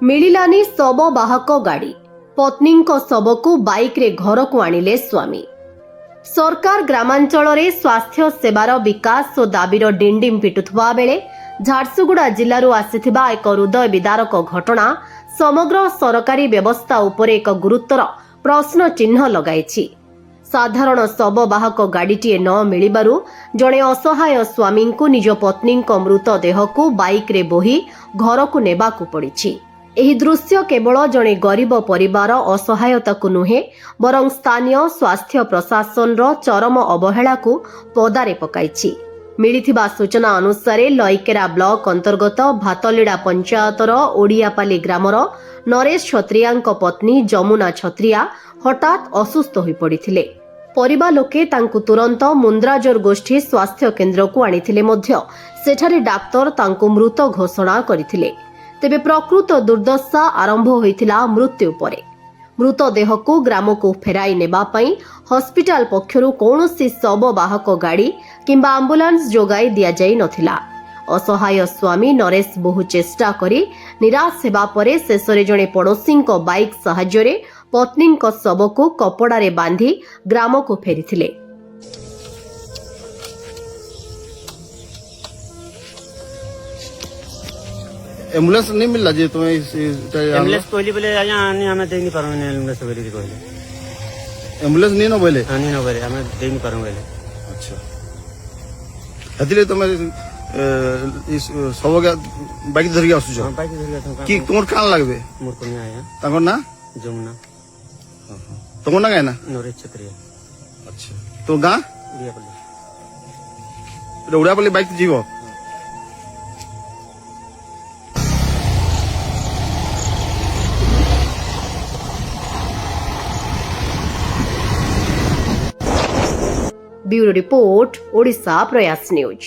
मिलिलानी शव बाहक गाड़ी पत्नी शव को बाइक रे घर को आनिले स्वामी। सरकार ग्रामांचल रे स्वास्थ्य सेवार विकास और दाबीर डिंडिम पिटुवा बेले झारसुगुड़ा जिल्लारू आसिथिबा एक हृदय विदारक घटना समग्र सरकारी व्यवस्था उपर एक गुरुतर प्रश्न चिन्ह लगाइछि। साधारण शव बाहक गाड़ीटीए न मिलिबारु जणे असहाय स्वामी को निज पत्नी मृतदेह को बाइक रे बोही घर को नेबाकू पड़िछि। ଏହି ଦୃଶ୍ୟ କେବଳ ଜଣେ ଗରିବ ପରିବାର ଅସହାୟତାକୁ ନୁହେଁ ବରଂ ସ୍ଥାନୀୟ ସ୍ୱାସ୍ଥ୍ୟ ପ୍ରଶାସନର ଚରମ ଅବହେଳାକୁ ପଦାରେ ପକାଇଛି। ମିଳିଥିବା ସୂଚନା ଅନୁସାରେ ଲଇକେରା ବ୍ଲକ ଅନ୍ତର୍ଗତ ଭାତଲିଡ଼ା ପଞ୍ଚାୟତର ଓଡ଼ିଆପାଲି ଗ୍ରାମର ନରେଶ ଛତ୍ରିଆଙ୍କ ପତ୍ନୀ ଯମୁନା ଛତ୍ରିଆ ହଠାତ୍ ଅସୁସ୍ଥ ହୋଇପଡ଼ିଥିଲେ। ପରିବାର ଲୋକେ ତାଙ୍କୁ ତୁରନ୍ତ ମୁନ୍ଦ୍ରାଜୋର ଗୋଷ୍ଠୀ ସ୍ୱାସ୍ଥ୍ୟ କେନ୍ଦ୍ରକୁ ଆଣିଥିଲେ ମଧ୍ୟ ସେଠାରେ ଡାକ୍ତର ତାଙ୍କୁ ମୃତ ଘୋଷଣା କରିଥିଲେ। तेबे प्रकृत दुर्दशा आरंभ होइथिला मृत्यु परे। मृतदेह को ग्राम को फेराई नेबा पई हॉस्पिटल पक्षरु कौनसी शव बाहक गाड़ी किंबा एम्बुलेंस जोगाई दिया जाई नथिला। असहाय स्वामी नरेश बहु चेष्टा करी निराश हेबा परे शेषरे जणे पड़ोसी बाइक सहायरे पत्नी शव को कपड़ा रे बांधी ग्राम को फेरिथिले। एम्बुलेंस नहीं मिला जी तुम्हें एम्बुलेंस कोइली बोले आया नहीं हमें दे नहीं पारो एम्बुलेंस बोले कहले एम्बुलेंस नहीं न बोले नहीं न बोले हमें दे नहीं पारो बोले। अच्छा हतिले तुम्हें इस सब के बाइक धरि आसु हां बाइक धरि की तोर कान लागबे मोर कोनी आया ताको ना जमुना तुम ना गायना नरेश छत्रिया। अच्छा तो गां उड़ियापल्ली उड़ियापल्ली बाइक जीवो ब्यूरो रिपोर्ट ओडिशा प्रयास न्यूज।